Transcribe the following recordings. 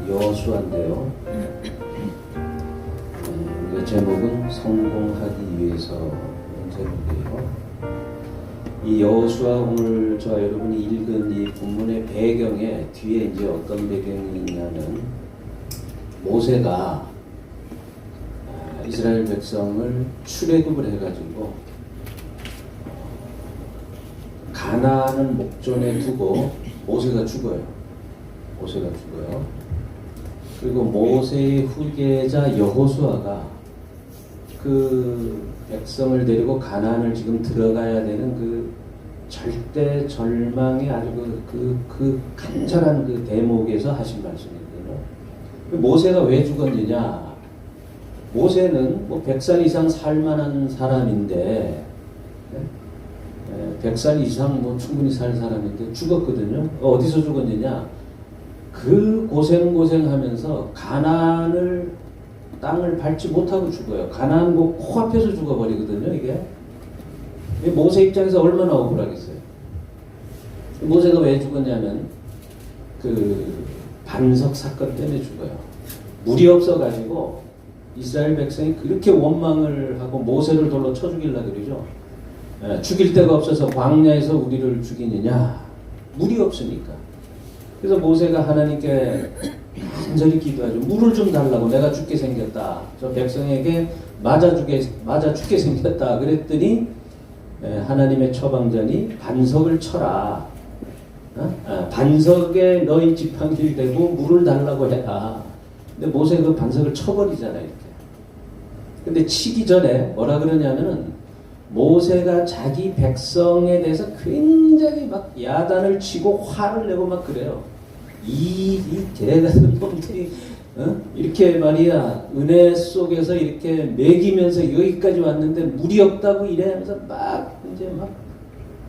여호수아인데요. 제목은 성공하기 위해서 제목이에요. 이 여호수아 오늘 저와 여러분이 읽은 이 본문의 배경에 뒤에 이제 어떤 배경이 있냐면 모세가 이스라엘 백성을 출애굽을 해가지고 가나안을 목전에 두고 모세가 죽어요. 그리고 모세의 후계자 여호수아가 그 백성을 데리고 가나안을 지금 들어가야 되는 그 절대 절망의 아주 그 간절한 그 대목에서 하신 말씀이거든요. 모세가 왜 죽었느냐? 모세는 뭐 100살 이상 살만한 사람인데 100살 이상 뭐 충분히 살 사람인데 죽었거든요. 어디서 죽었느냐? 그 고생하면서 가나안을 땅을 밟지 못하고 죽어요. 가나안 코앞에서 죽어버리거든요. 이게 모세 입장에서 얼마나 억울하겠어요. 모세가 왜 죽었냐면 그 반석 사건 때문에 죽어요. 물이 없어가지고 이스라엘 백성이 그렇게 원망을 하고 모세를 돌로 쳐 죽이려고 그러죠. 죽일 데가 없어서 광야에서 우리를 죽이느냐? 물이 없으니까. 그래서 모세가 하나님께 간절히 기도하죠. 물을 좀 달라고. 내가 죽게 생겼다. 저 백성에게 맞아 죽게 생겼다. 그랬더니 하나님의 처방전이 반석을 쳐라. 반석에 너희 지팡이를 대고 물을 달라고 해라. 근데 모세가 그 반석을 쳐버리잖아요. 이렇게. 근데 치기 전에 뭐라 그러냐면은 모세가 자기 백성에 대해서 굉장히 막 야단을 치고 화를 내고 막 그래요. 이 개같은 놈들이 이렇게 말이야 은혜 속에서 이렇게 매기면서 여기까지 왔는데 물이 없다고 이래 하면서 막 이제 막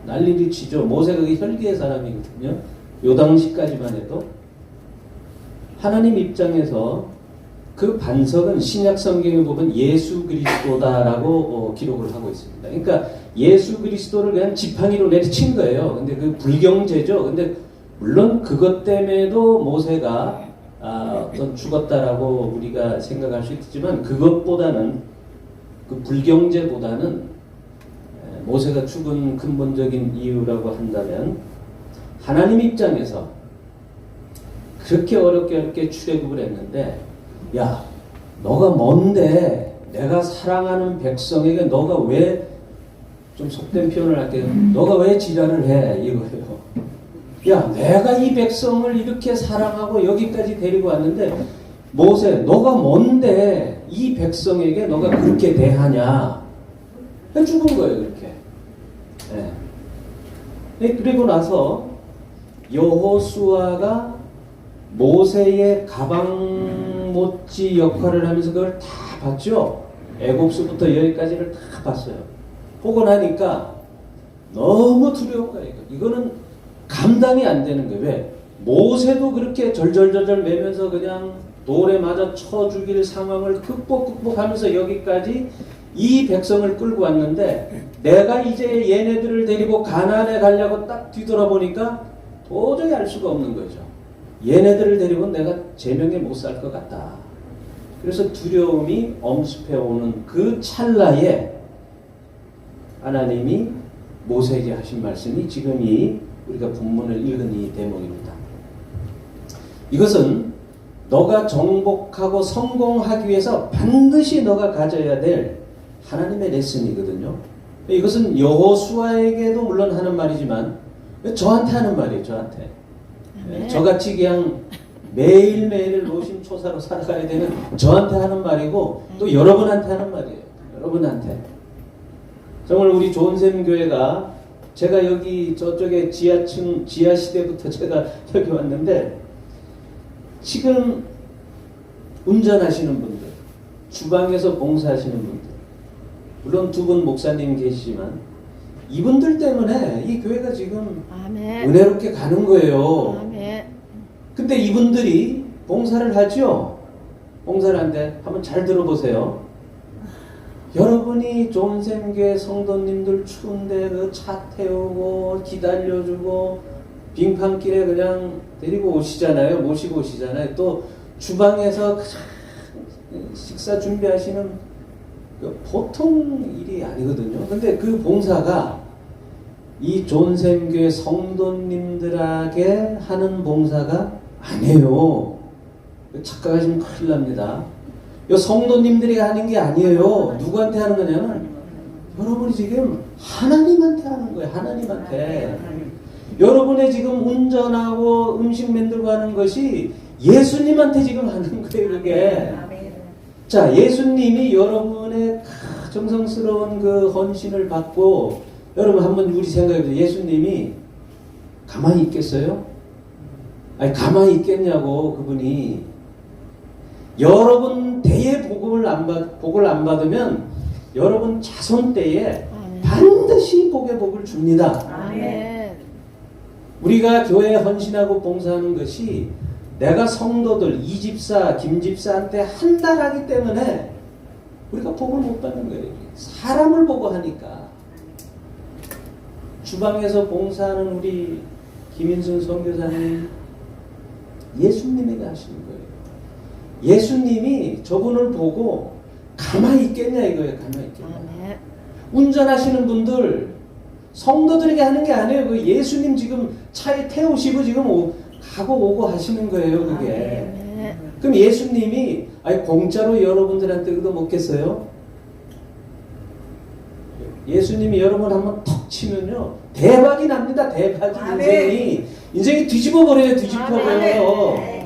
난리를 치죠. 모세가 그 혈기의 사람이거든요. 요 당시까지만 해도 하나님 입장에서 그 반석은 신약 성경에 보면 예수 그리스도다라고 기록을 하고 있습니다. 그러니까 예수 그리스도를 그냥 지팡이로 내리친 거예요. 근데 그 불경제죠. 근데 물론 그것 때문에도 모세가 어떤 죽었다라고 우리가 생각할 수 있지만 그것보다는 그 불경제보다는 모세가 죽은 근본적인 이유라고 한다면 하나님 입장에서 그렇게 어렵게 출애굽을 했는데 야, 너가 뭔데 내가 사랑하는 백성에게 너가 왜 좀 속된 표현을 할게요. 너가 왜 지랄을 해? 이거예요. 야, 내가 이 백성을 이렇게 사랑하고 여기까지 데리고 왔는데 모세, 너가 뭔데 이 백성에게 너가 그렇게 대하냐? 죽은 거예요, 그렇게. 네. 그리고 나서 여호수아가 모세의 가방 못지 역할을 하면서 그걸 다 봤죠. 애굽서부터 여기까지를 다 봤어요. 보고 나니까 너무 두려운 거예요. 이거는 감당이 안 되는 거예요. 왜? 모세도 그렇게 절절절절 매면서 그냥 돌에 맞아 쳐 죽일 상황을 극복하면서 여기까지 이 백성을 끌고 왔는데 내가 이제 얘네들을 데리고 가나안에 가려고 딱 뒤돌아보니까 도저히 알 수가 없는 거죠. 얘네들을 데리고는 내가 제명에 못 살 것 같다. 그래서 두려움이 엄습해오는 그 찰나에 하나님이 모세에게 하신 말씀이 지금 우리가 본문을 읽은 이 대목입니다. 이것은 너가 정복하고 성공하기 위해서 반드시 너가 가져야 될 하나님의 레슨이거든요. 이것은 여호수아에게도 물론 하는 말이지만 저한테 하는 말이에요. 저한테. 저같이 그냥 매일매일 노심초사로 살아가야 되는 저한테 하는 말이고 또 여러분한테 하는 말이에요. 여러분한테. 정말 우리 좋은샘 교회가 제가 여기 저쪽에 지하 시대부터 제가 여기 왔는데 지금 운전하시는 분들, 주방에서 봉사하시는 분들, 물론 두 분 목사님 계시지만 이분들 때문에 이 교회가 지금 아멘. 은혜롭게 가는 거예요. 아멘. 근데 이분들이 봉사를 하죠. 봉사를 하는데 한번 잘 들어보세요. 여러분이 좋은샘교회 성도님들 추운데 그 차 태우고 기다려주고 빙판길에 그냥 데리고 오시잖아요. 모시고 오시잖아요. 또 주방에서 식사 준비하시는 보통 일이 아니거든요. 근데 그 봉사가 이 좋은샘교회 성도님들에게 하는 봉사가 아니에요. 착각하시면 큰일 납니다. 이 성도님들이 하는 게 아니에요. 누구한테 하는 거냐면 여러분이 지금 하나님한테 하는 거예요. 하나님한테. 여러분의 지금 운전하고 음식 만들고 하는 것이 예수님한테 지금 하는 거예요. 그게. 자, 예수님이 여러분의 정성스러운 그 헌신을 받고 여러분 한번 우리 생각해보세요. 예수님이 가만히 있겠어요? 아니 가만히 있겠냐고. 그분이 여러분 대의 복을 안 받으면 여러분 자손 때에 반드시 복의 복을 줍니다. 아멘. 우리가 교회에 헌신하고 봉사하는 것이 내가 성도들 이집사 김집사한테 한 달 하기 때문에 우리가 복을 못 받는 거예요. 사람을 보고 하니까. 주방에서 봉사하는 우리 김인순 선교사님 예수님에게 하시는 거예요. 예수님이 저분을 보고 가만히 있겠냐 이거예요. 가만히 있겠냐. 운전하시는 분들 성도들에게 하는 게 아니에요. 그 예수님 지금 차에 태우시고 지금 가고 오고 하시는 거예요. 그게. 그럼 예수님이 아니 공짜로 여러분들한테 얻어 먹겠어요? 예수님이 여러분 한번 턱 치면요 대박이 납니다. 대박이. 인생이 뒤집어 버려요. 뒤집어 버려요.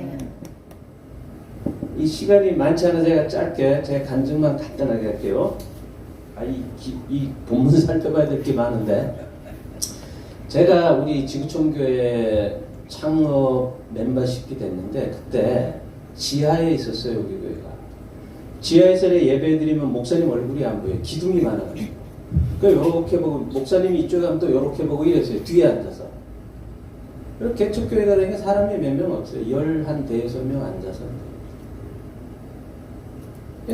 이 시간이 많지 않아서 제가 짧게 제 간증만 간단하게 할게요. 이 본문 살펴봐야 될 게 많은데 제가 우리 지구촌교회 창업 멤버십이 됐는데 그때 지하에 있었어요. 여기 교회가. 지하에서 예배 드리면 목사님 얼굴이 안 보여요. 기둥이 많아가지고. 이렇게 보고 목사님이 이쪽에 가면 또 이렇게 보고 이랬어요. 뒤에 앉아서. 그리고 개척교회가 되니까 사람이 몇 명 없어요. 10한 대여섯 명 앉아서.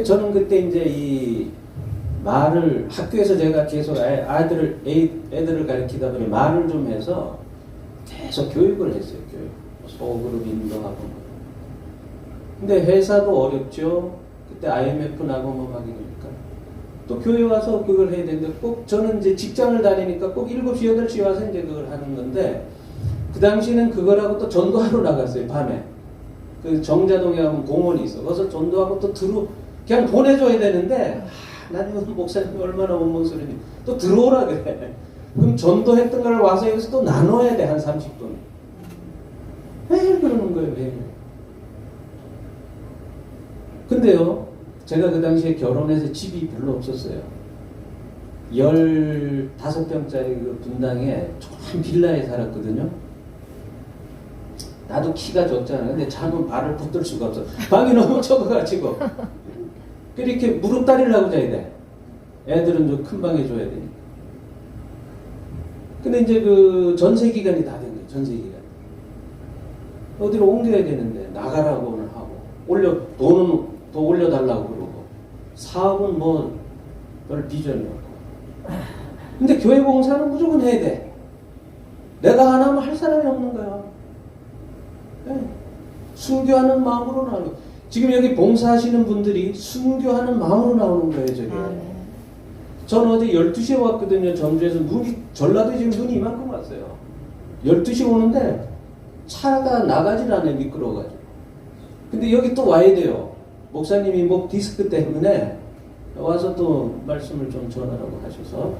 저는 그때 이제 이 말을 학교에서 제가 계속 애들을 가르치다 보니 말을 좀 해서 계속 교육을 했어요. 교육. 소그룹 인도하고. 근데 회사도 어렵죠. 그때 IMF 나고 뭐 막 이러니까. 또 교회 와서 그걸 해야 되는데 꼭 저는 이제 직장을 다니니까 꼭 7시, 8시 와서 이제 그걸 하는 건데 그 당시에는 그거라고 또 전도하러 나갔어요. 밤에. 그 정자동에 가면 공원이 있어. 거기서 전도하고 또 그냥 보내줘야 되는데 난 이거 목사님이 얼마나 원망스러운지 또 들어오라 그래. 그럼 전도했던 걸 와서 여기서 또 나눠야 돼. 한 30분. 왜 그러는 거예요? 왜? 근데요 제가 그 당시에 결혼해서 집이 별로 없었어요. 15평짜리 그 분당에 좁은 빌라에 살았거든요. 나도 키가 좁잖아. 근데 잠은 발을 붙들 수가 없어. 방이 너무 좁아가지고. 이렇게 무릎다리를 하고 자야 돼. 애들은 좀 큰 방에 줘야 되니까. 근데 이제 그 전세 기간이 다 된 거예요. 전세 기간. 어디로 옮겨야 되는데 나가라고는 하고 돈은 더 올려달라고 그러고 사업은 뭐 별 비전이 없고. 근데 교회 봉사는 무조건 해야 돼. 내가 안 하면 할 사람이 없는 거야. 네. 순교하는 마음으로 나오는 거야. 지금 여기 봉사하시는 분들이 순교하는 마음으로 나오는 거예요, 저게. 저는 어제 12시에 왔거든요, 전주에서. 전라도에 지금 눈이 이만큼 왔어요. 12시에 오는데 차가 나가질 않아요, 미끄러워가지고. 근데 여기 또 와야 돼요. 목사님이 목 디스크 때문에 와서 또 말씀을 좀 전하라고 하셔서.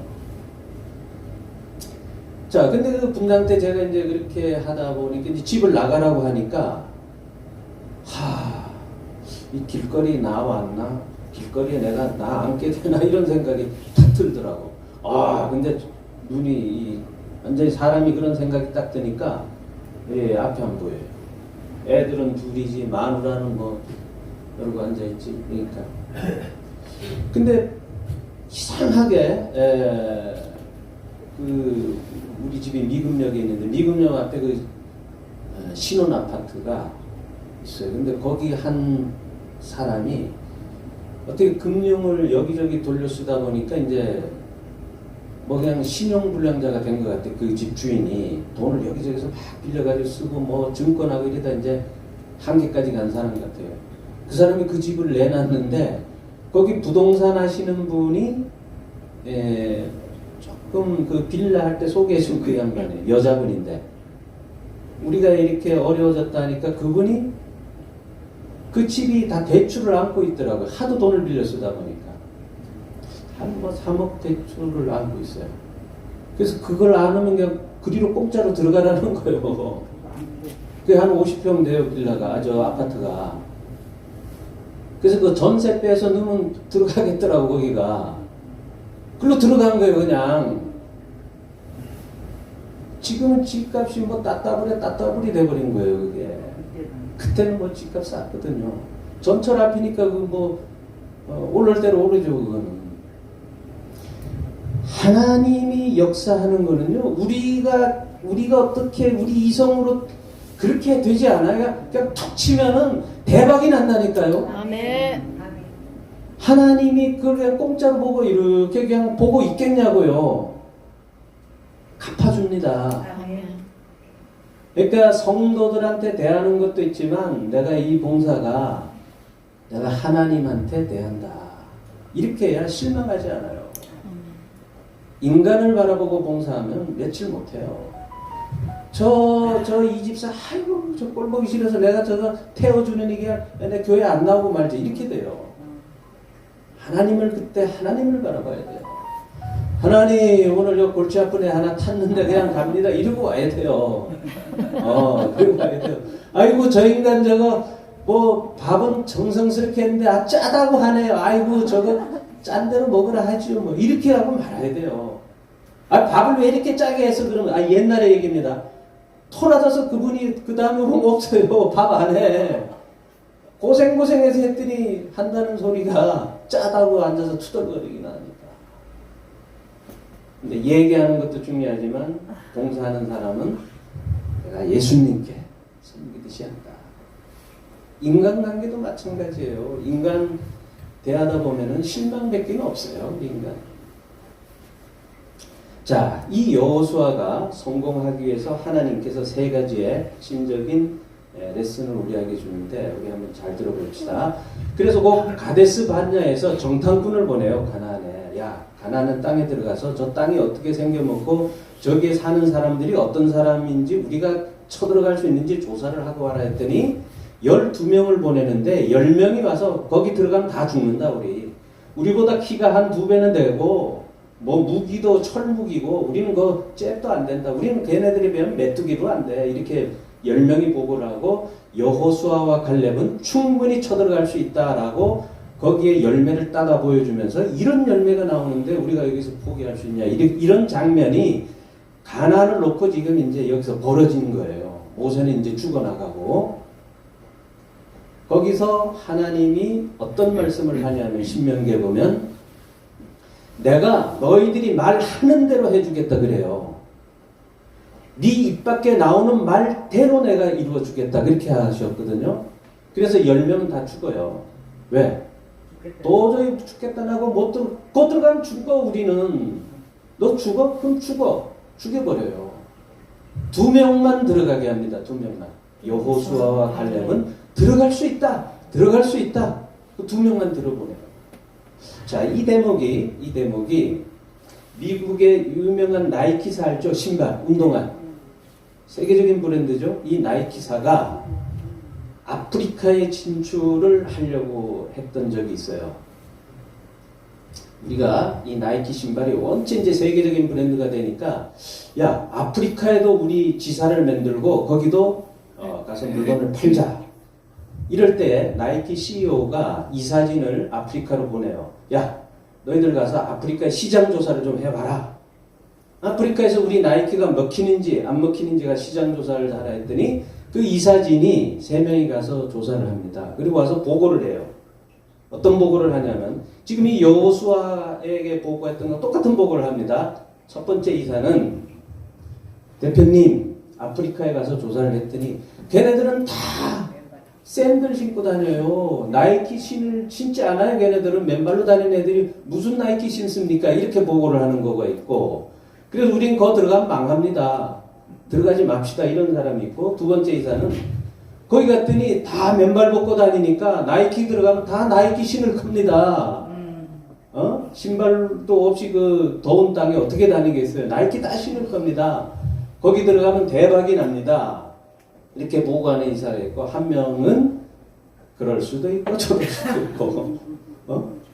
자, 근데 그 분당 때 제가 이제 그렇게 하다 보니까 이제 집을 나가라고 하니까, 이 길거리 나왔나? 길거리에 내가 나 앉게 되나? 이런 생각이 탁 들더라고. 근데 눈이, 완전히 사람이 그런 생각이 딱 드니까, 앞에 안 보여요. 애들은 둘이지, 마누라는 뭐, 이러고 앉아있지. 그러니까. 근데, 이상하게, 우리 집이 미금역에 있는데, 미금역 앞에 그 신혼 아파트가 있어요. 근데 거기 한 사람이 어떻게 금융을 여기저기 돌려 쓰다 보니까 이제 뭐 그냥 신용불량자가 된 것 같아. 그 집 주인이 돈을 여기저기서 막 빌려가지고 쓰고 뭐 증권하고 이러다 이제 한계까지 간 사람 같아요. 그 사람이 그 집을 내놨는데 거기 부동산 하시는 분이 조금 그 빌라 할 때 소개해준 그 양반이 여자분인데 우리가 이렇게 어려워졌다 하니까 그분이 그 집이 다 대출을 안고 있더라고요. 하도 돈을 빌려 쓰다 보니까. 한 뭐 3억 대출을 안고 있어요. 그래서 그걸 안 하면 그냥 그리로 공짜로 들어가라는 거예요. 그게 한 50평 돼요, 빌라가, 저 아파트가. 그래서 그 전세 빼서 넣으면 들어가겠더라고, 거기가. 글로 들어간 거예요, 그냥. 지금은 집값이 뭐 따따블이 돼버린 거예요, 그게. 그때는 뭐 집값 쌌거든요. 전철 앞이니까 그 뭐, 오를 대로 오르죠, 그거는. 하나님이 역사하는 거는요, 우리가 어떻게 우리 이성으로 그렇게 되지 않아요. 그냥 툭 치면은 대박이 난다니까요. 아멘. 하나님이 그걸 그냥 공짜로 보고 이렇게 그냥 보고 있겠냐고요. 갚아줍니다. 아멘. 그러니까 성도들한테 대하는 것도 있지만 내가 이 봉사가 내가 하나님한테 대한다. 이렇게 해야 실망하지 않아요. 인간을 바라보고 봉사하면 며칠 못해요. 이 집사, 아이고, 저 꼴 보기 싫어서 내가 저거 태워주는 이게 내 교회 안 나오고 말지. 이렇게 돼요. 그때 하나님을 바라봐야 돼요. 하나님, 오늘 저 골치 아픈 애 하나 탔는데 그냥 갑니다. 이러고 와야 돼요. 그러고 와야 돼요. 아이고, 저 인간 저거, 뭐, 밥은 정성스럽게 했는데, 짜다고 하네요. 아이고, 저거, 짠 대로 먹으라 하지요. 뭐, 이렇게 하고 말아야 돼요. 밥을 왜 이렇게 짜게 해서 그러면, 옛날의 얘기입니다. 토라져서 그분이 그 다음에 뭐 없어요. 밥 안 해. 고생해서 했더니 한다는 소리가 짜다고 앉아서 투덜거리긴 하니까. 근데 얘기하는 것도 중요하지만 봉사하는 사람은 내가 예수님께 섬기듯이 한다. 인간관계도 마찬가지예요. 인간 대하다 보면은 실망밖에는 없어요. 인간. 자, 이 여호수아가 성공하기 위해서 하나님께서 세 가지의 핵심적인 레슨을 우리에게 주는데 우리 한번 잘 들어봅시다. 그래서 그 가데스 바냐에서 정탐꾼을 보내요. 가나안에. 야, 가나안 땅에 들어가서 저 땅이 어떻게 생겨먹고 저기에 사는 사람들이 어떤 사람인지 우리가 쳐들어갈 수 있는지 조사를 하고 와라 했더니 12명을 보내는데 10명이 와서 거기 들어가면 다 죽는다. 우리보다 키가 한 2배는 되고 뭐 무기도 철무기고 우리는 그 잽도 안 된다. 우리는 걔네들에 비하면 메뚜기도 안 돼. 이렇게 10명이 보고를 하고 여호수아와 갈렙은 충분히 쳐들어갈 수 있다라고 거기에 열매를 따다 보여주면서 이런 열매가 나오는데 우리가 여기서 포기할 수 있냐. 이런 장면이 가나안을 놓고 지금 이제 여기서 벌어진 거예요. 모세는 이제 죽어나가고 거기서 하나님이 어떤 말씀을 하냐면 신명기에 보면 내가 너희들이 말하는 대로 해주겠다 그래요. 네 입 밖에 나오는 말대로 내가 이루어주겠다 그렇게 하셨거든요. 그래서 10명은 다 죽어요. 왜? 도저히 죽겠다고 못 들어가면 죽어. 우리는 너 죽어? 그럼 죽어. 죽여버려요. 2명만 들어가게 합니다. 2명만. 여호수아와 갈렙은 들어갈 수 있다. 그 2명만 들어보내요. 자, 이 대목이 미국의 유명한 나이키사 알죠? 신발, 운동화. 세계적인 브랜드죠. 이 나이키사가 아프리카에 진출을 하려고 했던 적이 있어요. 우리가 이 나이키 신발이 원체 이제 세계적인 브랜드가 되니까 야, 아프리카에도 우리 지사를 만들고 거기도 가서 물건을 팔자. 이럴 때 나이키 CEO가 이 사진을 아프리카로 보내요. 야, 너희들 가서 아프리카 시장 조사를 좀 해봐라. 아프리카에서 우리 나이키가 먹히는지 안 먹히는지가 시장 조사를 하라 했더니 그 이사진이 3명이 가서 조사를 합니다. 그리고 와서 보고를 해요. 어떤 보고를 하냐면 지금 이 여호수아에게 보고했던 거 똑같은 보고를 합니다. 첫 번째 이사는 대표님 아프리카에 가서 조사를 했더니 걔네들은 다 샌들 신고 다녀요. 나이키 신을 신지 않아요. 걔네들은 맨발로 다니는 애들이 무슨 나이키 신습니까? 이렇게 보고를 하는 거가 있고, 그래서 우린 거 들어가면 망합니다. 들어가지 맙시다. 이런 사람이 있고, 두 번째 이사는 거기 갔더니 다 맨발 벗고 다니니까 나이키 들어가면 다 나이키 신을 겁니다. 신발도 없이 그 더운 땅에 어떻게 다니겠어요? 나이키 다 신을 겁니다. 거기 들어가면 대박이 납니다. 이렇게 보고하는 이사가 있고, 한 명은 그럴 수도 있고 저럴 수도 있고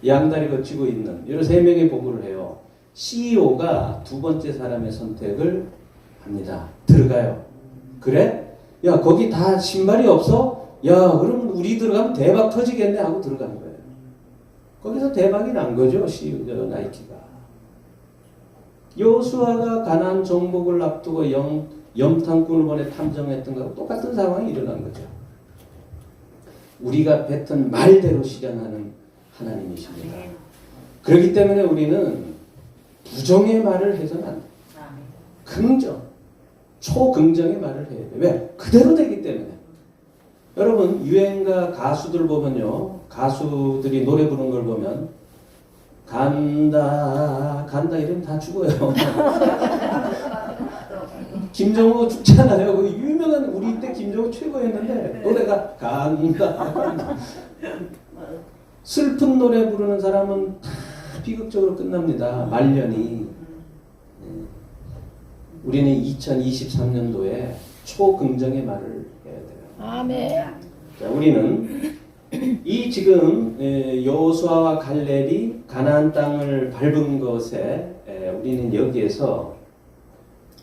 양다리 거치고 있는 이런 세 명의 보고를 해요. CEO가 두 번째 사람의 선택을 합니다. 들어가요. 그래? 야, 거기 다 신발이 없어? 야, 그럼 우리 들어가면 대박 터지겠네 하고 들어간 거예요. 거기서 대박이 난 거죠. 나이키가. 여호수아가 가나안 정복을 앞두고 염탐꾼을 보내 탐정했던 것과 똑같은 상황이 일어난 거죠. 우리가 뱉은 말대로 실현하는 하나님이십니다. 그렇기 때문에 우리는 부정의 말을 해서는 안 돼요. 긍정, 초긍정의 말을 해야 돼요. 왜? 그대로 되기 때문에. 여러분, 유행가 가수들 보면요. 가수들이 노래 부르는 걸 보면 간다 간다 이러면 다 죽어요. 김정호 죽잖아요. 그 유명한 우리 때 김정호 최고였는데 노래가 간다. 슬픈 노래 부르는 사람은 다 비극적으로 끝납니다. 말년이. 우리는 2023년도에 초긍정의 말을 해야 돼요. 아멘. 자, 우리는 이 지금 여호수아와 갈렙이 가나안 땅을 밟은 것에 우리는 여기에서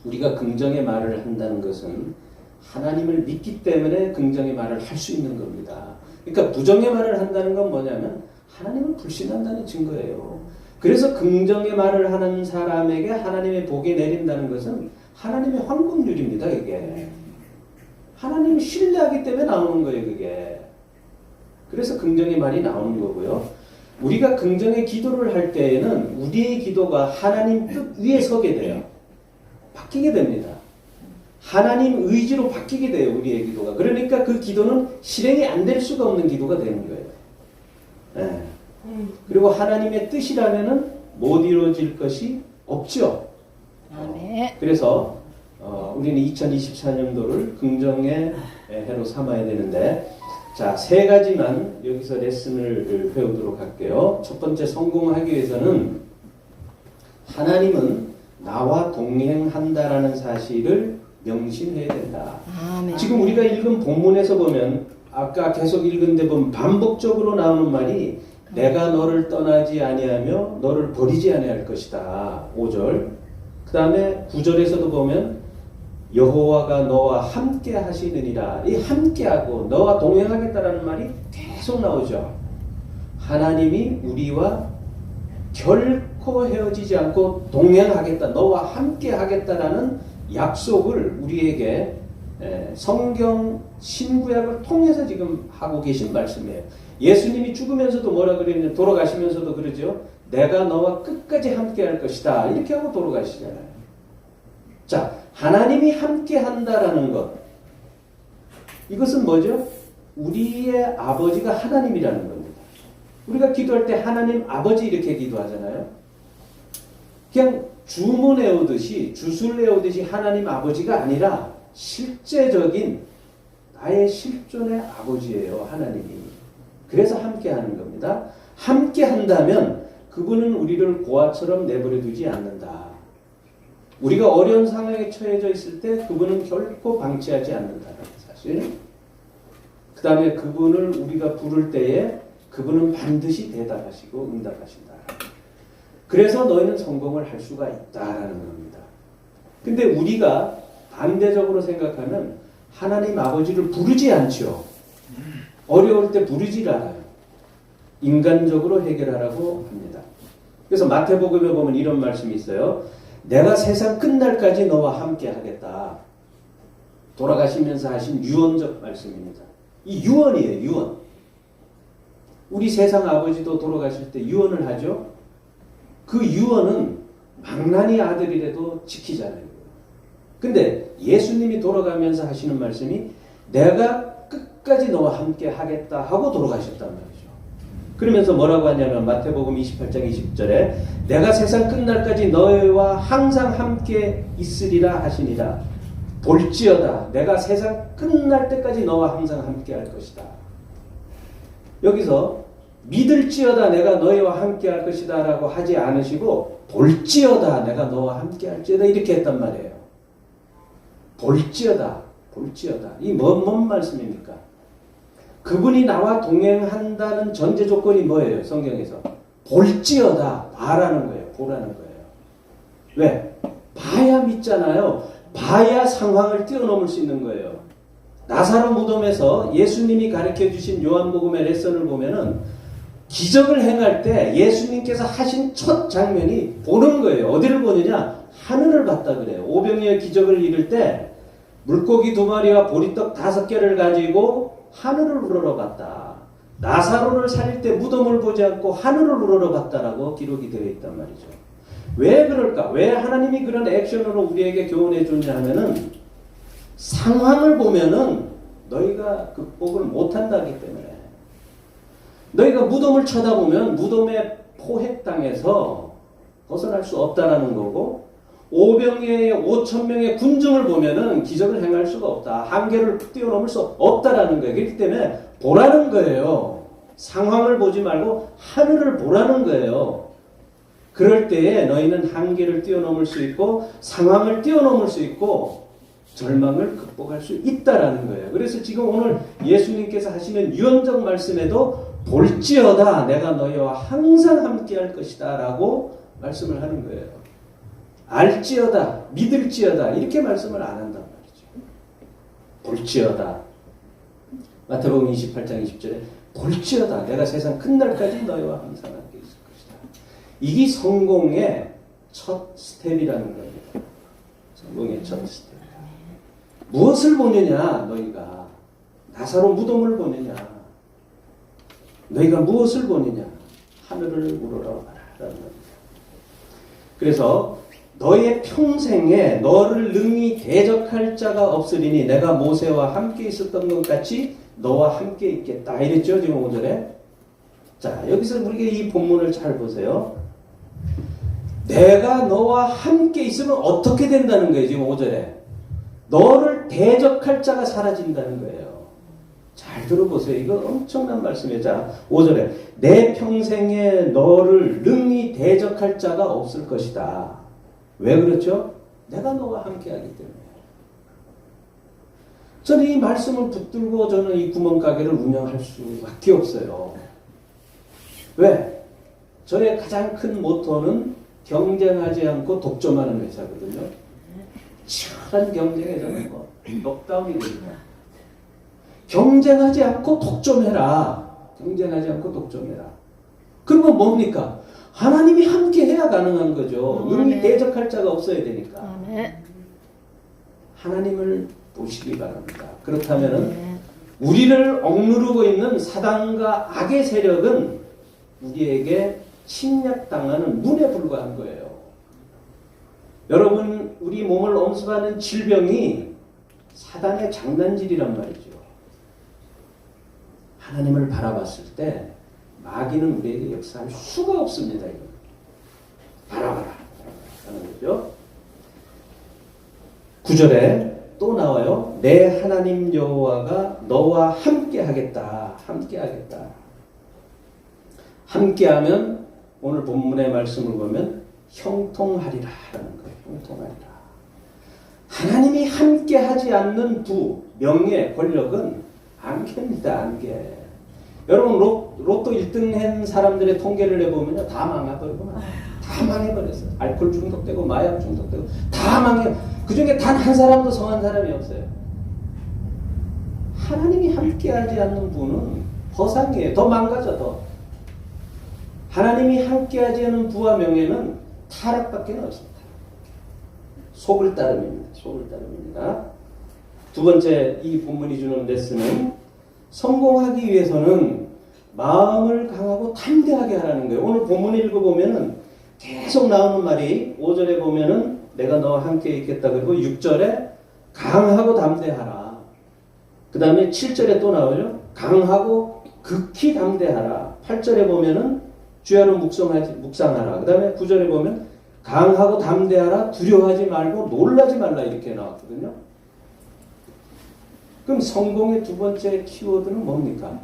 우리가 긍정의 말을 한다는 것은 하나님을 믿기 때문에 긍정의 말을 할 수 있는 겁니다. 그러니까 부정의 말을 한다는 건 뭐냐면 하나님을 불신한다는 증거예요. 그래서 긍정의 말을 하는 사람에게 하나님의 복이 내린다는 것은 하나님의 황금률입니다. 이게 하나님을 신뢰하기 때문에 나오는 거예요. 그게 그래서 긍정의 말이 나오는 거고요. 우리가 긍정의 기도를 할 때에는 우리의 기도가 하나님 뜻 위에 서게 돼요. 바뀌게 됩니다. 하나님 의지로 바뀌게 돼요. 우리의 기도가. 그러니까 그 기도는 실행이 안 될 수가 없는 기도가 되는 거예요. 네. 그리고 하나님의 뜻이라면은 못 이루어질 것이 없죠. 그래서 우리는 2024년도를 긍정의 해로 삼아야 되는데, 자, 세 가지만 여기서 레슨을 배우도록 할게요. 첫 번째, 성공하기 위해서는 하나님은 나와 동행한다라는 사실을 명심해야 된다. 아멘. 지금 우리가 읽은 본문에서 보면 아까 계속 읽은 데 보면 반복적으로 나오는 말이 내가 너를 떠나지 아니하며 너를 버리지 아니할 것이다. 5절. 그 다음에 9절에서도 보면 여호와가 너와 함께 하시느니라. 이 함께하고 너와 동행하겠다라는 말이 계속 나오죠. 하나님이 우리와 결코 헤어지지 않고 동행하겠다. 너와 함께 하겠다라는 약속을 우리에게 성경 신구약을 통해서 지금 하고 계신 말씀이에요. 예수님이 죽으면서도 뭐라 그랬냐면 돌아가시면서도 그러죠. 내가 너와 끝까지 함께 할 것이다. 이렇게 하고 돌아가시잖아요. 자, 하나님이 함께 한다라는 것. 이것은 뭐죠? 우리의 아버지가 하나님이라는 겁니다. 우리가 기도할 때 하나님 아버지 이렇게 기도하잖아요. 그냥 주문 외우듯이 주술 외우듯이 하나님 아버지가 아니라 실제적인 나의 실존의 아버지예요. 하나님이. 그래서 함께 하는 겁니다. 함께 한다면 그분은 우리를 고아처럼 내버려 두지 않는다. 우리가 어려운 상황에 처해져 있을 때 그분은 결코 방치하지 않는다는 사실. 그 다음에 그분을 우리가 부를 때에 그분은 반드시 대답하시고 응답하신다. 그래서 너희는 성공을 할 수가 있다라는 겁니다. 근데 우리가 반대적으로 생각하면 하나님 아버지를 부르지 않죠. 어려울 때 부르질 않아요. 인간적으로 해결하라고 합니다. 그래서 마태복음에 보면 이런 말씀이 있어요. 내가 세상 끝날까지 너와 함께 하겠다. 돌아가시면서 하신 유언적 말씀입니다. 이 유언이에요. 유언. 우리 세상 아버지도 돌아가실 때 유언을 하죠. 그 유언은 망나니 아들이라도 지키잖아요. 근데 예수님이 돌아가면서 하시는 말씀이 내가 끝까지 너와 함께 하겠다 하고 돌아가셨단 말이죠. 그러면서 뭐라고 하냐면 마태복음 28장 20절에 내가 세상 끝날까지 너희와 항상 함께 있으리라 하시니라. 볼지어다 내가 세상 끝날 때까지 너와 항상 함께 할 것이다. 여기서 믿을지어다 내가 너희와 함께 할 것이다 라고 하지 않으시고 볼지어다 내가 너와 함께 할지어다 이렇게 했단 말이에요. 볼지어다 볼지어다. 이 뭔 말씀입니까? 그분이 나와 동행한다는 전제 조건이 뭐예요? 성경에서 볼지어다 봐라는 거예요. 보라는 거예요. 왜? 봐야 믿잖아요. 봐야 상황을 뛰어넘을 수 있는 거예요. 나사로 무덤에서 예수님이 가르쳐 주신 요한복음의 레슨을 보면은 기적을 행할 때 예수님께서 하신 첫 장면이 보는 거예요. 어디를 보느냐? 하늘을 봤다 그래요. 오병이어 기적을 이룰 때 물고기 2마리와 보리떡 5개를 가지고 하늘을 우러러봤다. 나사로를 살릴 때 무덤을 보지 않고 하늘을 우러러봤다라고 기록이 되어 있단 말이죠. 왜 그럴까? 왜 하나님이 그런 액션으로 우리에게 교훈해 주냐 하면은 상황을 보면은 너희가 극복을 못한다기 때문에 너희가 무덤을 쳐다보면 무덤의 포획당해서 벗어날 수 없다라는 거고 오병이어의 5,000명의 군중을 보면은 기적을 행할 수가 없다. 한계를 뛰어넘을 수 없다라는 거예요. 그렇기 때문에 보라는 거예요. 상황을 보지 말고 하늘을 보라는 거예요. 그럴 때에 너희는 한계를 뛰어넘을 수 있고 상황을 뛰어넘을 수 있고 절망을 극복할 수 있다라는 거예요. 그래서 지금 오늘 예수님께서 하시는 유언적 말씀에도 볼지어다 내가 너희와 항상 함께 할 것이다 라고 말씀을 하는 거예요. 알지어다 믿을지어다 이렇게 말씀을 안 한단 말이죠. 볼지어다 마태복음 28장 20절에 볼지어다 내가 세상 끝날까지 너희와 항상 함께 있을 것이다. 이게 성공의 첫 스텝이라는 겁니다. 성공의 첫 스텝. 무엇을 보느냐 너희가 나사로 무덤을 보느냐 너희가 무엇을 보느냐 하늘을 우러러봐라 라는 겁니다. 그래서 너의 평생에 너를 능히 대적할 자가 없으리니 내가 모세와 함께 있었던 것 같이 너와 함께 있겠다 이랬죠 지금 5절에. 자 여기서 우리가 이 본문을 잘 보세요. 내가 너와 함께 있으면 어떻게 된다는 거예요 지금 5절에. 너를 대적할 자가 사라진다는 거예요. 잘 들어보세요. 이거 엄청난 말씀이에요. 자, 5절에 내 평생에 너를 능히 대적할 자가 없을 것이다. 왜 그렇죠? 내가 너와 함께하기 때문에. 저는 이 말씀을 붙들고 저는 이 구멍가게를 운영할 수밖에 없어요. 왜? 저의 가장 큰 모토는 경쟁하지 않고 독점하는 회사거든요. 치열한 경쟁에서는 뭐 넉다운이 됩니다. 경쟁하지 않고 독점해라. 경쟁하지 않고 독점해라. 그러면 뭡니까? 하나님이 함께 해야 가능한 거죠. 능히 대적할 자가 없어야 되니까. 하나님을 보시기 바랍니다. 그렇다면은 우리를 억누르고 있는 사단과 악의 세력은 우리에게 침략당하는 문에 불과한 거예요. 여러분, 우리 몸을 엄습하는 질병이 사단의 장난질이란 말이죠. 하나님을 바라봤을 때 마귀는 우리에게 역사할 수가 없습니다. 이거. 바라봐라 하는 거죠. 9절에 또 나와요. 내 하나님 여호와가 너와 함께 하겠다. 함께 하겠다. 함께하면 오늘 본문의 말씀을 보면 형통하리라 라는 거예요. 형통하리라. 하나님이 함께하지 않는 부, 명예, 권력은 안개입니다. 안개. 여러분 로또 1등 한 사람들의 통계를 내보면요. 다 망해버리고 다 망해버렸어요. 알코올 중독되고 마약 중독되고 다 망해. 그 중에 단 한 사람도 성한 사람이 없어요. 하나님이 함께하지 않는 부는 허상이에요. 더 망가져 더. 하나님이 함께하지 않는 부와 명예는 타락밖에 없습니다. 속을 따름입니다. 속을 따름입니다. 두 번째 이 본문이 주는 레슨은 성공하기 위해서는 마음을 강하고 담대하게 하라는 거예요. 오늘 본문 읽어보면은 계속 나오는 말이 5절에 보면은 내가 너와 함께 있겠다. 그리고 6절에 강하고 담대하라. 그 다음에 7절에 또 나오죠. 강하고 극히 담대하라. 8절에 보면은 주야로 묵상하라. 그 다음에 9절에 보면 강하고 담대하라. 두려워하지 말고 놀라지 말라. 이렇게 나왔거든요. 그럼 성공의 두 번째 키워드는 뭡니까?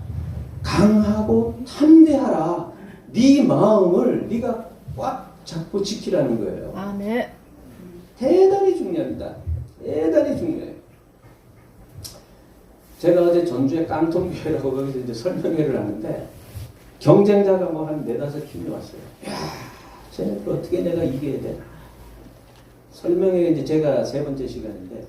강하고 담대하라. 네 마음을 네가 꽉 잡고 지키라는 거예요. 아멘. 대단히 중요합니다. 대단히 중요해요. 제가 어제 전주에 깡통교회라고 거기서 이제 설명회를 하는데 경쟁자가 뭐 한 4-5팀이 왔어요. 야, 쟤네들 어떻게 내가 이겨야 되나. 설명회 이제 제가 3번째 시간인데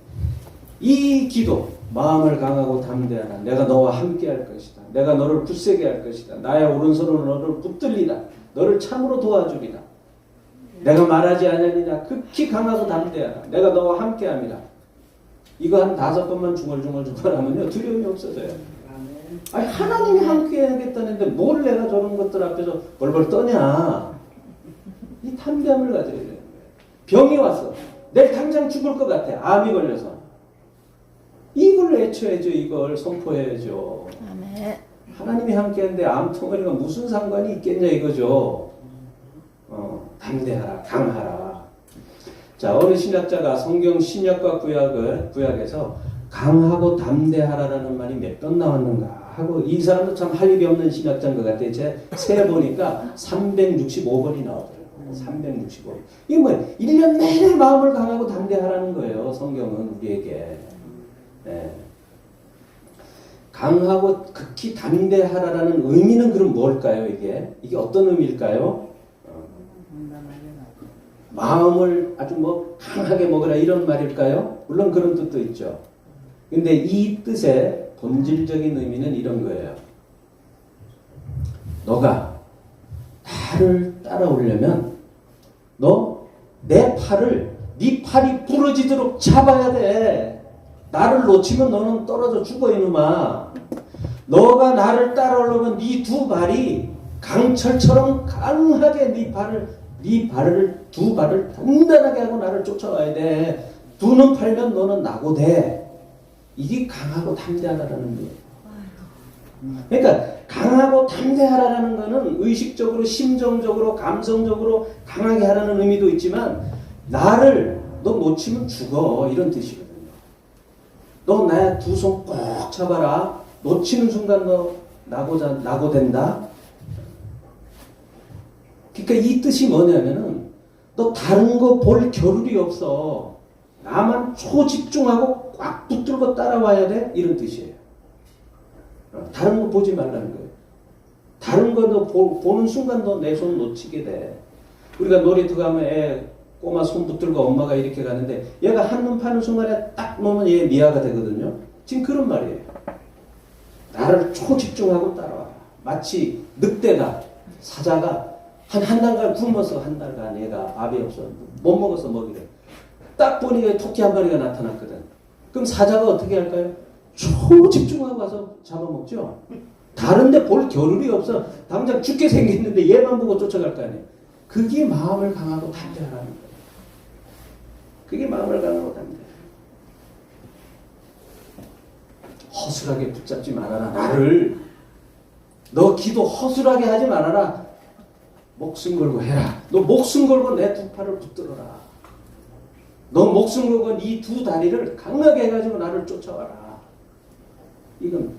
이 기도, 마음을 강하고 담대하라. 내가 너와 함께 할 것이다. 내가 너를 굳세게 할 것이다. 나의 오른손으로 너를 붙들리라. 너를 참으로 도와주리라. 내가 말하지 않으니냐. 극히 강하고 담대하라. 내가 너와 함께 합니다. 이거 한 5번만 중얼중얼 하면요. 두려움이 없어져요. 아니, 하나님이 함께 하겠다는데 뭘 내가 저런 것들 앞에서 벌벌 떠냐. 이 담대함을 가져야 되는 거예요. 병이 왔어. 내일 당장 죽을 것 같아. 암이 걸려서. 이걸 외쳐야죠. 이걸 선포해야죠. 아멘. 하나님이 함께하는데 암덩어리가 무슨 상관이 있겠냐 이거죠. 담대하라, 강하라. 자, 어느 신학자가 성경 신약과 구약에서 강하고 담대하라라는 말이 몇 번 나왔는가 하고, 이 사람도 참 할 일이 없는 신학자인 것 같아요. 제가 세보니까 365번이 나오더라고요. 365번. 이게 뭐예요? 1년 내내 마음을 강하고 담대하라는 거예요. 성경은 우리에게. 네. 강하고 극히 담대하라라는 의미는 그럼 뭘까요? 이게 어떤 의미일까요? 마음을 아주 뭐 강하게 먹으라 이런 말일까요? 물론 그런 뜻도 있죠. 근데 이 뜻의 본질적인 의미는 이런 거예요. 너가 나를 따라오려면 너 내 팔을, 네 팔이 부러지도록 잡아야 돼. 나를 놓치면 너는 떨어져 죽어 이놈아. 너가 나를 따라오려면 네 두 발이 강철처럼 강하게 두 발을 단단하게 하고 나를 쫓아와야 돼. 두 눈 팔면 너는 낙오돼. 이게 강하고 담대하라는 거예요. 그러니까 강하고 담대하라는 거는 의식적으로, 심정적으로, 감성적으로 강하게 하라는 의미도 있지만, 너 놓치면 죽어 이런 뜻이거든요. 너 나의 두 손 꼭 잡아라. 놓치는 순간 너 낙오된다. 그러니까 이 뜻이 뭐냐면은 너 다른 거 볼 겨를이 없어. 나만 초집중하고 꽉 붙들고 따라와야 돼. 이런 뜻이에요. 다른 거 보지 말라는 거예요. 다른 거 너 보는 순간 너 내 손 놓치게 돼. 우리가 놀이터 가면 꼬마 손 붙들고 엄마가 이렇게 가는데 얘가 한눈 파는 순간에 딱 놓으면 얘 미아가 되거든요. 지금 그런 말이에요. 나를 초집중하고 따라와. 마치 늑대가, 사자가 한 달간 굶어서 한 달간 얘가 밥이 없어. 못 먹어서 먹이래. 딱 보니까 토끼 한 마리가 나타났거든. 그럼 사자가 어떻게 할까요? 초집중하고 와서 잡아먹죠. 다른데 볼 겨를이 없어. 당장 죽게 생겼는데 얘만 보고 쫓아갈 거 아니에요. 그게 마음을 강하고 담대하라는 거예요. 그게 마음을 강하고 담대하라. 허술하게 붙잡지 말아라. 나를. 너 기도 허술하게 하지 말아라. 목숨 걸고 해라. 너 목숨 걸고 내 두 팔을 붙들어라. 너 목숨 걸고 네 두 다리를 강하게 해가지고 나를 쫓아와라. 이건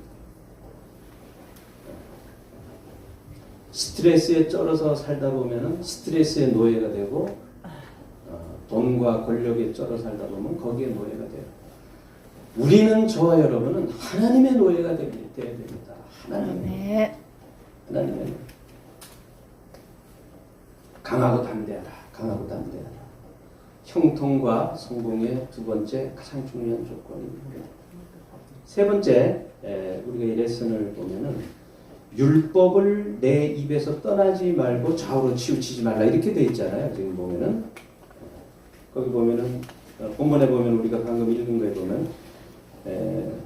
스트레스에 쩔어서 살다 보면은 스트레스의 노예가 되고, 돈과 권력에 쩔어 살다 보면 거기에 노예가 돼요. 우리는, 저와 여러분은 하나님의 노예가 되어야 됩니다. 하나님의 노예. 강하고 담대하라. 강하고 담대하라. 형통과 성공의 두 번째 가장 중요한 조건입니다. 세 번째, 우리가 이 레슨을 보면은 율법을 내 입에서 떠나지 말고 좌우로 치우치지 말라 이렇게 돼 있잖아요. 지금 보면은 거기 보면은 본문에 보면 우리가 방금 읽은 거에 보면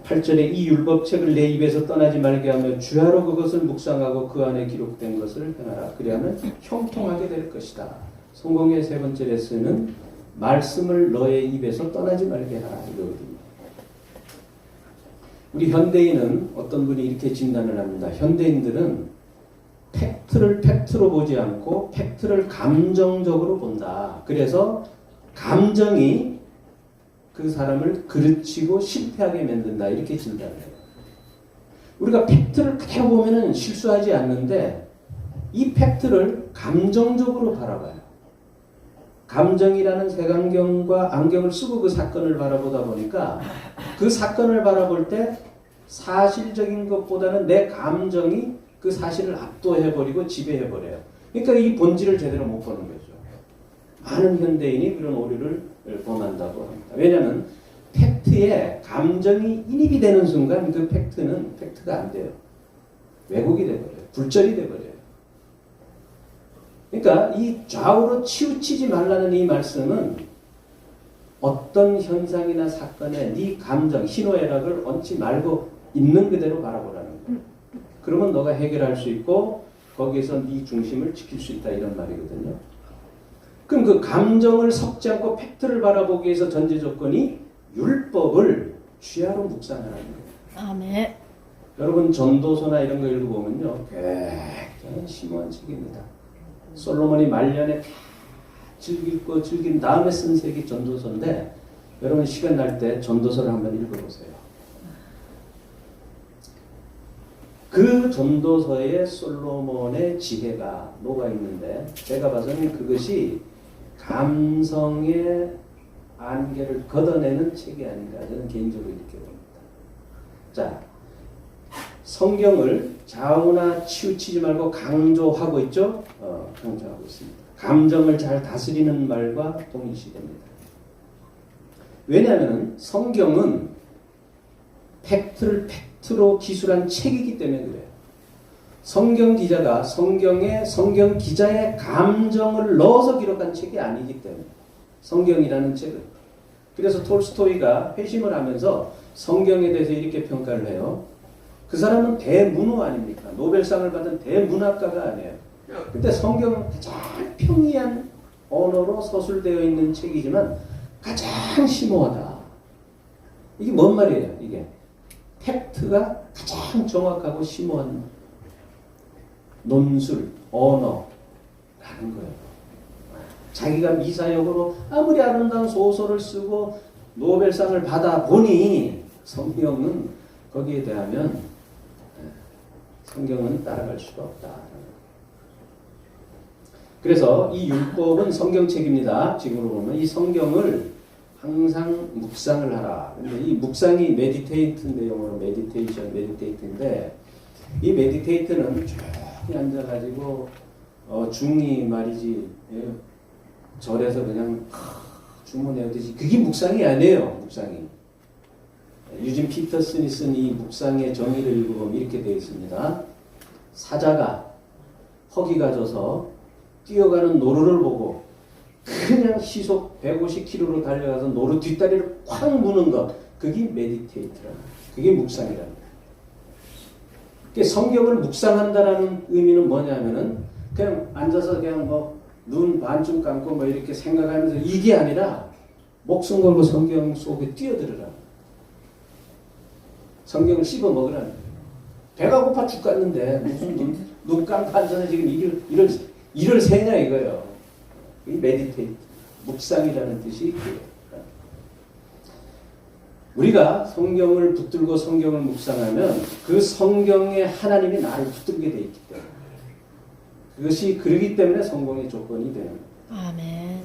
8절에 이 율법책을 내 입에서 떠나지 말게 하며 주야로 그것을 묵상하고 그 안에 기록된 것을 행하라. 그리하면 형통하게 될 것이다. 성공의 세 번째 레슨은 말씀을 너의 입에서 떠나지 말게 하라 이거거든요. 우리 현대인은 어떤 분이 이렇게 진단을 합니다. 현대인들은 팩트를 팩트로 보지 않고 팩트를 감정적으로 본다. 그래서 감정이 그 사람을 그르치고 실패하게 만든다. 이렇게 진단을 해요. 우리가 팩트를 그대로 보면은 실수하지 않는데 이 팩트를 감정적으로 바라봐요. 감정이라는 색안경과 안경을 쓰고 그 사건을 바라보다 보니까 그 사건을 바라볼 때 사실적인 것보다는 내 감정이 그 사실을 압도해버리고 지배해버려요. 그러니까 이 본질을 제대로 못 보는 거죠. 많은 현대인이 그런 오류를 범한다고 합니다. 왜냐하면 팩트에 감정이 인입이 되는 순간 그 팩트는 팩트가 안 돼요. 왜곡이 돼버려요. 불절이 돼버려요. 그러니까 이 좌우로 치우치지 말라는 이 말씀은 어떤 현상이나 사건에 네 감정, 희노애락을 얹지 말고 있는 그대로 바라보라는 거예요. 그러면 너가 해결할 수 있고 거기에서 네 중심을 지킬 수 있다 이런 말이거든요. 그럼 그 감정을 섞지 않고 팩트를 바라보기 위해서 전제 조건이 율법을 취하로 묵상하라는 거예요. 아멘. 여러분 전도서나 이런 거 읽어보면요. 굉장히 심오한 책입니다. 솔로몬이 말년에 다 즐긴 다음에 쓴 책이 전도서인데 여러분 시간 날 때 전도서를 한번 읽어보세요. 그 전도서에 솔로몬의 지혜가 녹아있는데 제가 봐서는 그것이 감성의 안개를 걷어내는 책이 아닌가 저는 개인적으로 이렇게 봅니다. 자, 성경을 좌우나 치우치지 말고 강조하고 있죠? 강조하고 있습니다. 감정을 잘 다스리는 말과 동일시됩니다. 왜냐하면 성경은 팩트를 팩트로 기술한 책이기 때문에 그래요. 성경 기자가 성경 기자의 감정을 넣어서 기록한 책이 아니기 때문에 성경이라는 책은. 그래서 톨스토이가 회심을 하면서 성경에 대해서 이렇게 평가를 해요. 그 사람은 대문호 아닙니까? 노벨상을 받은 대문학가가 아니에요. 근데 성경은 가장 평이한 언어로 서술되어 있는 책이지만 가장 심오하다. 이게 뭔 말이에요? 이게 팩트가 가장 정확하고 심오한 논술, 언어라는 거예요. 자기가 미사역으로 아무리 아름다운 소설을 쓰고 노벨상을 받아보니 성경은 거기에 대하면 성경은 따라갈 수가 없다. 그래서 이 율법은 성경책입니다. 지금으로 보면 이 성경을 항상 묵상을 하라. 근데 이 묵상이 메디테이트인데 영어로 메디테이트인데 이 메디테이트는 조용히 앉아가지고 중리 말이지 절에서 그냥 주문해오듯이 그게 묵상이 아니에요. 묵상이. 유진 피터슨이 쓴 이 묵상의 정의를 읽어보면 이렇게 되어 있습니다. 사자가 허기가 져서 뛰어가는 노루를 보고 그냥 시속 150km로 달려가서 노루 뒷다리를 콱 무는 것, 그게 메디테이트라. 그게 묵상이라는 거예요. 그러니까 성경을 묵상한다라는 의미는 뭐냐면은 그냥 앉아서 그냥 뭐 눈 반쯤 감고 뭐 이렇게 생각하면서 이게 아니라 목숨 걸고 성경 속에 뛰어들으라. 성경을 씹어 먹으라는 거예요. 배가 고파 죽겠는데 무슨 눈 감고 앉아서 지금 일을 새냐 이거예요. 이 메디테이트, 묵상이라는 뜻이 있고요. 우리가 성경을 붙들고 성경을 묵상하면 그 성경에 하나님이 나를 붙들게 돼 있기 때문에 그것이 그러기 때문에 성공의 조건이 되는 거예요. 아멘.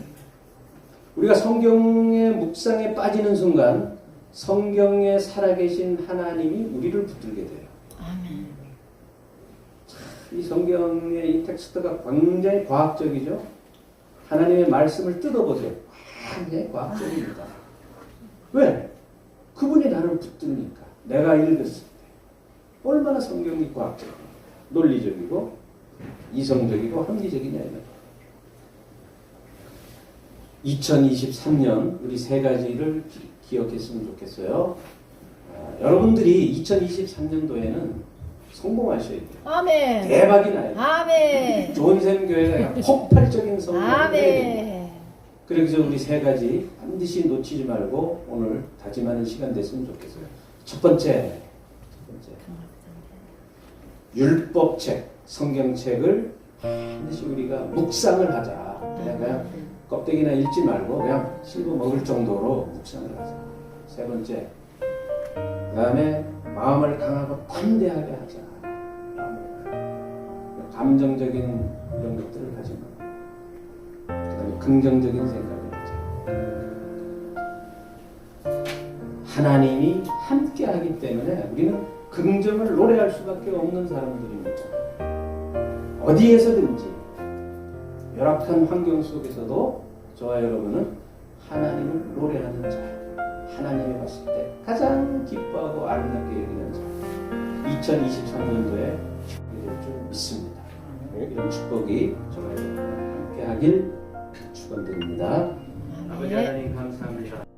우리가 성경의 묵상에 빠지는 순간 성경에 살아계신 하나님이 우리를 붙들게 돼요. 아멘. 이 성경의 이 텍스트가 굉장히 과학적이죠. 하나님의 말씀을 뜯어보세요. 굉장히 과학적입니다. 왜? 그분이 나를 붙드니까. 내가 읽었을 때. 얼마나 성경이 과학적이고 논리적이고 이성적이고 합리적이냐 이거예요. 2023년 우리 세 가지를 기억했으면 좋겠어요. 여러분들이 2023년도에는 성공하셔야 돼요. 아멘. 대박이 나요. 아멘. 좋은샘 교회가 폭발적인 성공을 해야 아멘. 돼요. 그래서 우리 세 가지 반드시 놓치지 말고 오늘 다짐하는 시간 됐으면 좋겠어요. 첫 번째, 율법책, 성경책을 반드시 우리가 묵상을 하자. 그냥 껍데기나 읽지 말고 그냥 씹어 먹을 정도로 묵상을 하자. 세 번째, 그 다음에 마음을 강하고 담대하게 하자. 감정적인 이런 것들을 하지 말고, 그 다음에 긍정적인 생각을 하자. 하나님이 함께 하기 때문에 우리는 긍정을 노래할 수밖에 없는 사람들입니다. 어디에서든지 열악한 환경 속에서도 저와 여러분은 하나님을 노래하는 자, 하나님이 봤을 때 가장 기뻐하고 아름답게 여기는 자, 2023년도에 될 줄 믿습니다. 이런 축복이 저와 여러분 함께 하길 축원드립니다. 아멘. 아버지 하나님 감사합니다.